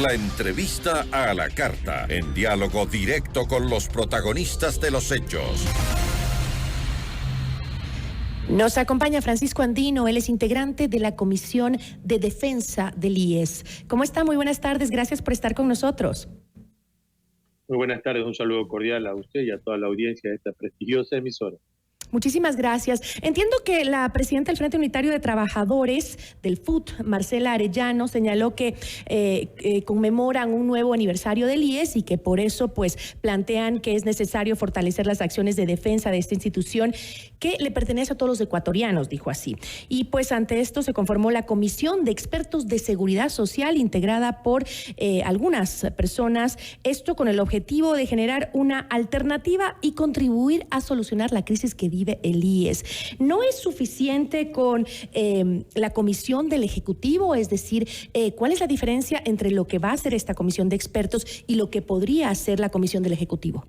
La entrevista a la carta, en diálogo directo con los protagonistas de los hechos. Nos acompaña Francisco Andino, él es integrante de la Comisión de Defensa del IES. ¿Cómo está? Muy buenas tardes, gracias por estar con nosotros. Muy buenas tardes, un saludo cordial a usted y a toda la audiencia de esta prestigiosa emisora. Muchísimas gracias. Entiendo que la presidenta del Frente Unitario de Trabajadores del FUT, Marcela Arellano, señaló que conmemoran un nuevo aniversario del IES y que por eso pues plantean que es necesario fortalecer las acciones de defensa de esta institución que le pertenece a todos los ecuatorianos, dijo así. Y pues ante esto se conformó la Comisión de Expertos de Seguridad Social integrada por algunas personas, esto con el objetivo de generar una alternativa y contribuir a solucionar la crisis que vive el IES. ¿No es suficiente con la comisión del Ejecutivo? Es decir, ¿cuál es la diferencia entre lo que va a hacer esta comisión de expertos y lo que podría hacer la comisión del Ejecutivo?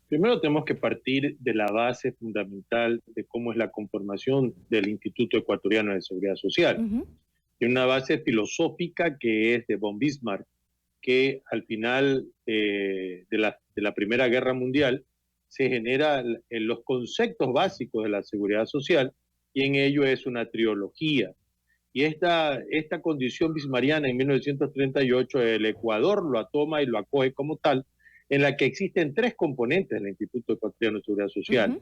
Primero tenemos que partir de la base fundamental de cómo es la conformación del Instituto Ecuatoriano de Seguridad Social. Y una base filosófica que es de von Bismarck, que al final de la Primera Guerra Mundial se generan los conceptos básicos de la seguridad social, y en ello es una trilogía. Y esta condición bismarckiana en 1938 el Ecuador lo toma y lo acoge como tal, en la que existen tres componentes del Instituto Ecuatoriano de Seguridad Social.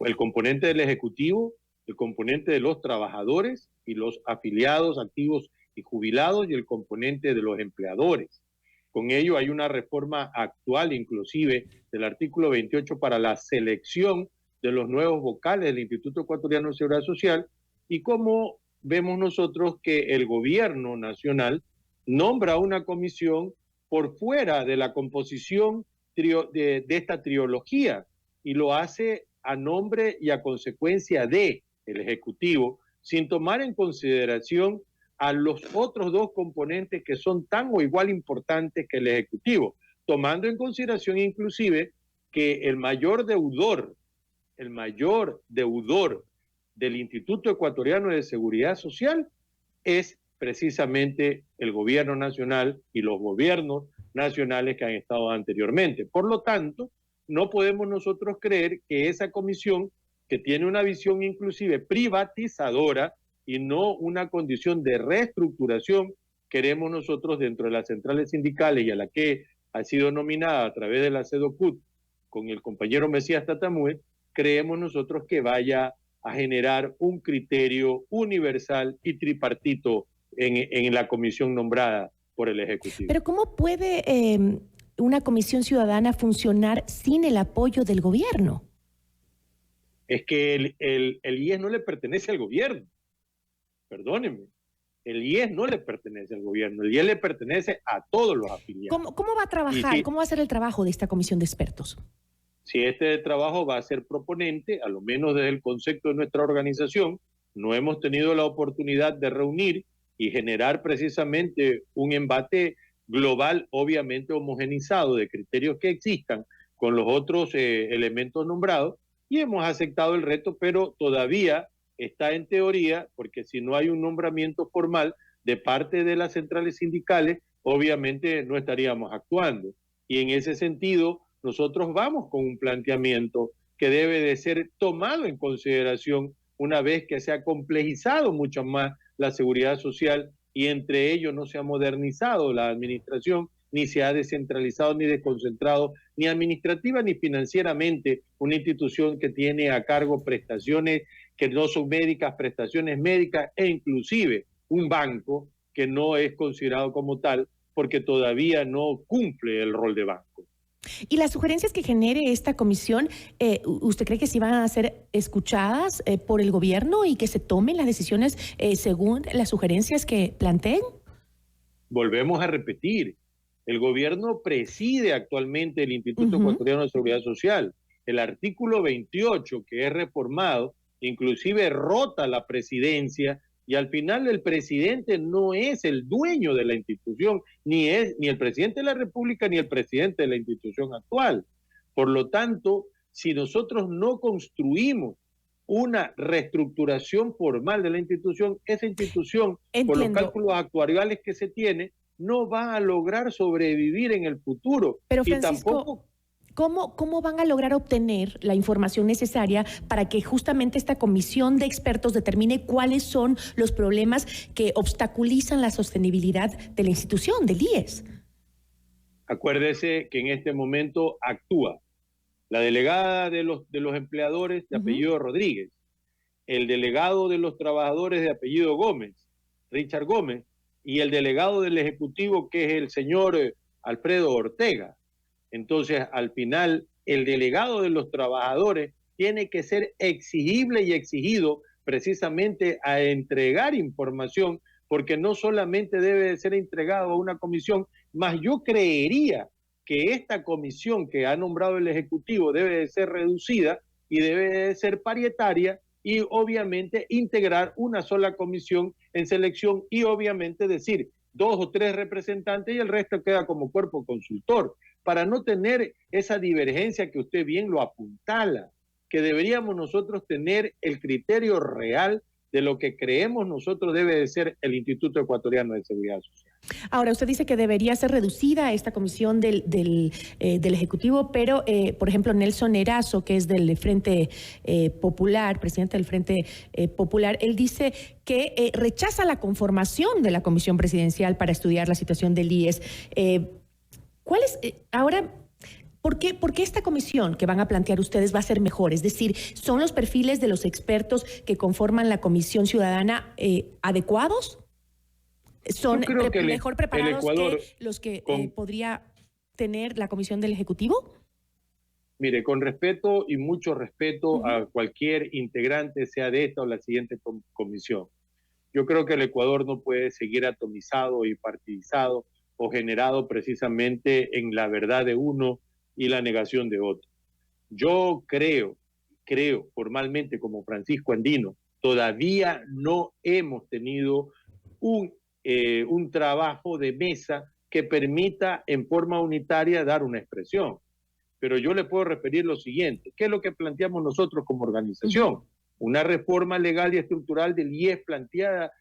El componente del Ejecutivo, el componente de los trabajadores y los afiliados, activos y jubilados, y el componente de los empleadores. Con ello hay una reforma actual, inclusive, del artículo 28 para la selección de los nuevos vocales del Instituto Ecuatoriano de Seguridad Social, y cómo vemos nosotros que el gobierno nacional nombra una comisión por fuera de la composición de esta trilogía, y lo hace a nombre y a consecuencia del Ejecutivo, sin tomar en consideración a los otros dos componentes que son tan o igual importantes que el Ejecutivo, tomando en consideración inclusive que el mayor deudor del Instituto Ecuatoriano de Seguridad Social es precisamente el gobierno nacional y los gobiernos nacionales que han estado anteriormente. Por lo tanto, no podemos nosotros creer que esa comisión, que tiene una visión inclusive privatizadora y no una condición de reestructuración, queremos nosotros dentro de las centrales sindicales, y a la que ha sido nominada a través de la CEDOCUT con el compañero Mesías Tatamue, creemos nosotros que vaya a generar un criterio universal y tripartito en la comisión nombrada por el Ejecutivo. Pero ¿cómo puede una comisión ciudadana funcionar sin el apoyo del gobierno? Es que el IES no le pertenece al gobierno. Perdónenme, el IES no le pertenece al gobierno, el IES le pertenece a todos los afiliados. ¿Cómo va a trabajar? ¿Cómo va a ser el trabajo de esta comisión de expertos? Si este trabajo va a ser proponente, a lo menos desde el concepto de nuestra organización, no hemos tenido la oportunidad de reunir y generar precisamente un embate global, obviamente homogenizado, de criterios que existan con los otros elementos nombrados, y hemos aceptado el reto, pero todavía está en teoría, porque si no hay un nombramiento formal de parte de las centrales sindicales, obviamente no estaríamos actuando. Y en ese sentido, nosotros vamos con un planteamiento que debe de ser tomado en consideración una vez que se ha complejizado mucho más la seguridad social, y entre ellos no se ha modernizado la administración, ni se ha descentralizado ni desconcentrado, ni administrativa ni financieramente, una institución que tiene a cargo prestaciones que no son médicas, prestaciones médicas, e inclusive un banco que no es considerado como tal porque todavía no cumple el rol de banco. ¿Y las sugerencias que genere esta comisión, usted cree que sí van a ser escuchadas por el gobierno y que se tomen las decisiones según las sugerencias que planteen? Volvemos a repetir, el gobierno preside actualmente el Instituto Ecuatoriano de Seguridad Social. El artículo 28, que es reformado, inclusive rota la presidencia, y al final el presidente no es el dueño de la institución, ni el presidente de la República ni el presidente de la institución actual. Por lo tanto, si nosotros no construimos una reestructuración formal de la institución, esa institución, Entiendo. por los cálculos actuariales que se tiene, no va a lograr sobrevivir en el futuro. Pero y Francisco, tampoco... ¿cómo van a lograr obtener la información necesaria para que justamente esta comisión de expertos determine cuáles son los problemas que obstaculizan la sostenibilidad de la institución, del IES? Acuérdese que en este momento actúa la delegada de los empleadores de apellido Rodríguez, el delegado de los trabajadores de apellido Gómez, Richard Gómez, y el delegado del Ejecutivo, que es el señor Alfredo Ortega. Entonces, al final, el delegado de los trabajadores tiene que ser exigible y exigido precisamente a entregar información, porque no solamente debe de ser entregado a una comisión, más yo creería que esta comisión que ha nombrado el Ejecutivo debe de ser reducida y debe de ser paritaria y obviamente integrar una sola comisión en selección y obviamente decir 2 o 3 representantes y el resto queda como cuerpo consultor, para no tener esa divergencia que usted bien lo apuntala, que deberíamos nosotros tener el criterio real de lo que creemos nosotros debe de ser el Instituto Ecuatoriano de Seguridad Social. Ahora, usted dice que debería ser reducida esta comisión del Ejecutivo, pero, por ejemplo, Nelson Erazo, que es del Frente Popular, presidente del Frente Popular, él dice que rechaza la conformación de la Comisión Presidencial para estudiar la situación del IES. ¿Cuál es, ahora, ¿por qué esta comisión que van a plantear ustedes va a ser mejor? Es decir, ¿son los perfiles de los expertos que conforman la Comisión Ciudadana adecuados? ¿Son mejor preparados que los que podría tener la Comisión del Ejecutivo? Mire, con respeto y mucho respeto a cualquier integrante, sea de esta o la siguiente comisión, yo creo que el Ecuador no puede seguir atomizado y partidizado o generado precisamente en la verdad de uno y la negación de otro. Yo creo formalmente como Francisco Andino, todavía no hemos tenido un trabajo de mesa que permita en forma unitaria dar una expresión. Pero yo le puedo referir lo siguiente, ¿qué es lo que planteamos nosotros como organización? Una reforma legal y estructural del IES planteada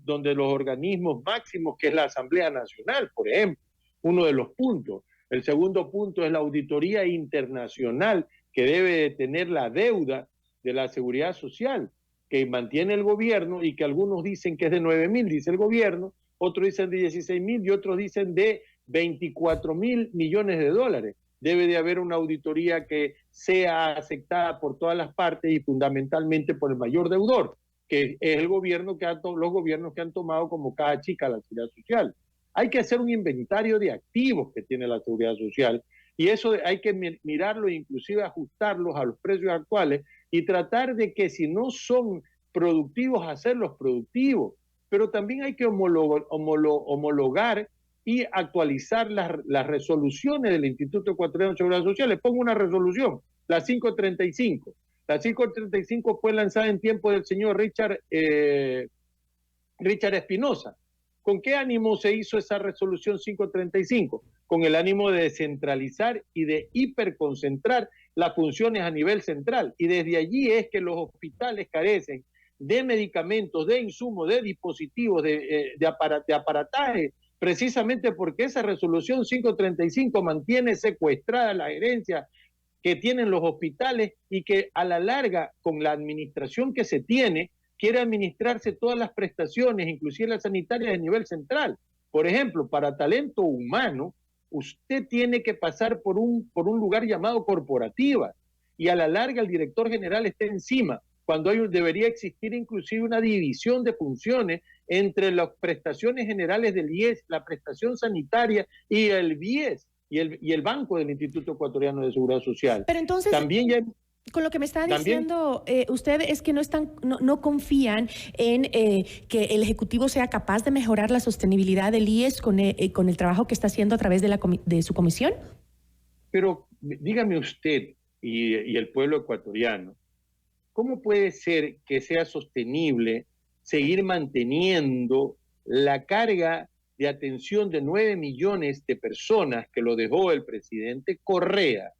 donde los organismos máximos, que es la Asamblea Nacional, por ejemplo, uno de los puntos. El segundo punto es la auditoría internacional que debe de tener la deuda de la seguridad social que mantiene el gobierno y que algunos dicen que es de 9.000, dice el gobierno, otros dicen de 16.000 y otros dicen de 24.000 millones de dólares. Debe de haber una auditoría que sea aceptada por todas las partes y fundamentalmente por el mayor deudor, que es el gobierno los gobiernos que han tomado como caja chica la seguridad social. Hay que hacer un inventario de activos que tiene la seguridad social y eso hay que mirarlo e inclusive ajustarlos a los precios actuales y tratar de que si no son productivos, hacerlos productivos. Pero también hay que homologar y actualizar las resoluciones del Instituto Ecuatoriano de Seguridad Social. Les pongo una resolución, la 535. La 535 fue lanzada en tiempo del señor Richard Espinosa. ¿Con qué ánimo se hizo esa resolución 535? Con el ánimo de descentralizar y de hiperconcentrar las funciones a nivel central. Y desde allí es que los hospitales carecen de medicamentos, de insumos, de dispositivos, de aparataje, precisamente porque esa resolución 535 mantiene secuestrada la gerencia que tienen los hospitales y que a la larga, con la administración que se tiene, quiere administrarse todas las prestaciones, inclusive las sanitarias de nivel central. Por ejemplo, para talento humano, usted tiene que pasar por un lugar llamado corporativa y a la larga el director general está encima, cuando debería existir inclusive una división de funciones entre las prestaciones generales del IES, la prestación sanitaria y el BIES y el Banco del Instituto Ecuatoriano de Seguridad Social. Pero entonces, también ya, con lo que me está diciendo usted es que no confían en que el Ejecutivo sea capaz de mejorar la sostenibilidad del IES con el trabajo que está haciendo a través de su comisión. Pero dígame usted y el pueblo ecuatoriano, ¿cómo puede ser que sea sostenible seguir manteniendo la carga de atención de 9 millones de personas que lo dejó el presidente Correa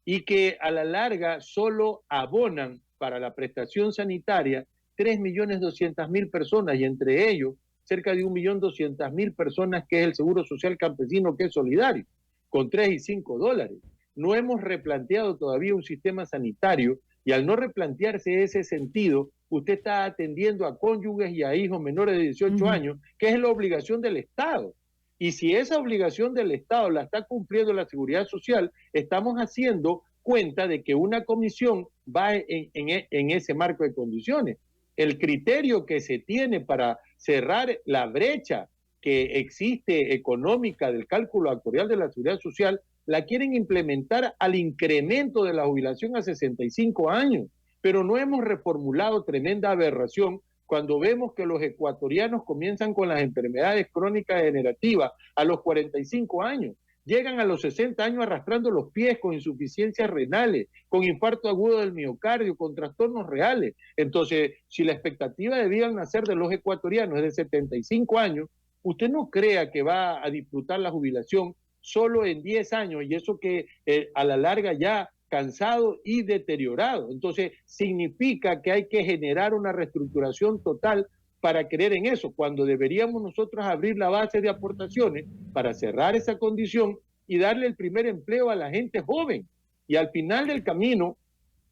y que a la larga solo abonan para la prestación sanitaria 3.200.000 personas, y entre ellos cerca de 1.200.000 personas, que es el Seguro Social Campesino, que es solidario, con $3 y $5. No hemos replanteado todavía un sistema sanitario, y al no replantearse ese sentido, usted está atendiendo a cónyuges y a hijos menores de 18 años, que es la obligación del Estado. Y si esa obligación del Estado la está cumpliendo la Seguridad Social, estamos haciendo cuenta de que una comisión va en ese marco de condiciones. El criterio que se tiene para cerrar la brecha que existe económica del cálculo actuarial de la Seguridad Social, la quieren implementar al incremento de la jubilación a 65 años, pero no hemos reformulado tremenda aberración cuando vemos que los ecuatorianos comienzan con las enfermedades crónicas degenerativas a los 45 años, llegan a los 60 años arrastrando los pies, con insuficiencias renales, con infarto agudo del miocardio, con trastornos reales. Entonces, si la expectativa de vida al nacer de los ecuatorianos es de 75 años, usted no crea que va a disfrutar la jubilación solo en 10 años, y eso que a la larga ya cansado y deteriorado. Entonces, significa que hay que generar una reestructuración total para creer en eso, cuando deberíamos nosotros abrir la base de aportaciones para cerrar esa condición y darle el primer empleo a la gente joven. Y al final del camino,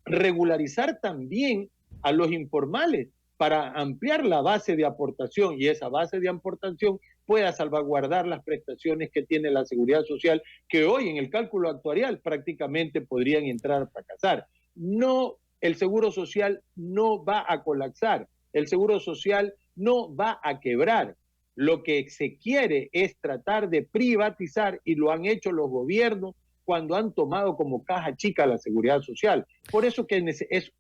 regularizar también a los informales para ampliar la base de aportación, y esa base de aportación pueda salvaguardar las prestaciones que tiene la Seguridad Social, que hoy en el cálculo actuarial prácticamente podrían entrar a fracasar. No, el Seguro Social no va a colapsar, el Seguro Social no va a quebrar. Lo que se quiere es tratar de privatizar, y lo han hecho los gobiernos cuando han tomado como caja chica la Seguridad Social. Por eso que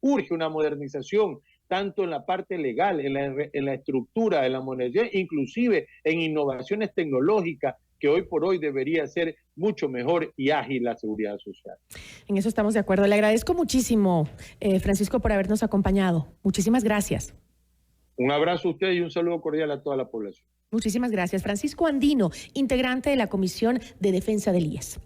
urge una modernización, tanto en la parte legal, en la estructura de la moneda, inclusive en innovaciones tecnológicas, que hoy por hoy debería ser mucho mejor y ágil la Seguridad Social. En eso estamos de acuerdo. Le agradezco muchísimo, Francisco, por habernos acompañado. Muchísimas gracias. Un abrazo a usted y un saludo cordial a toda la población. Muchísimas gracias. Francisco Andino, integrante de la Comisión de Defensa del IES.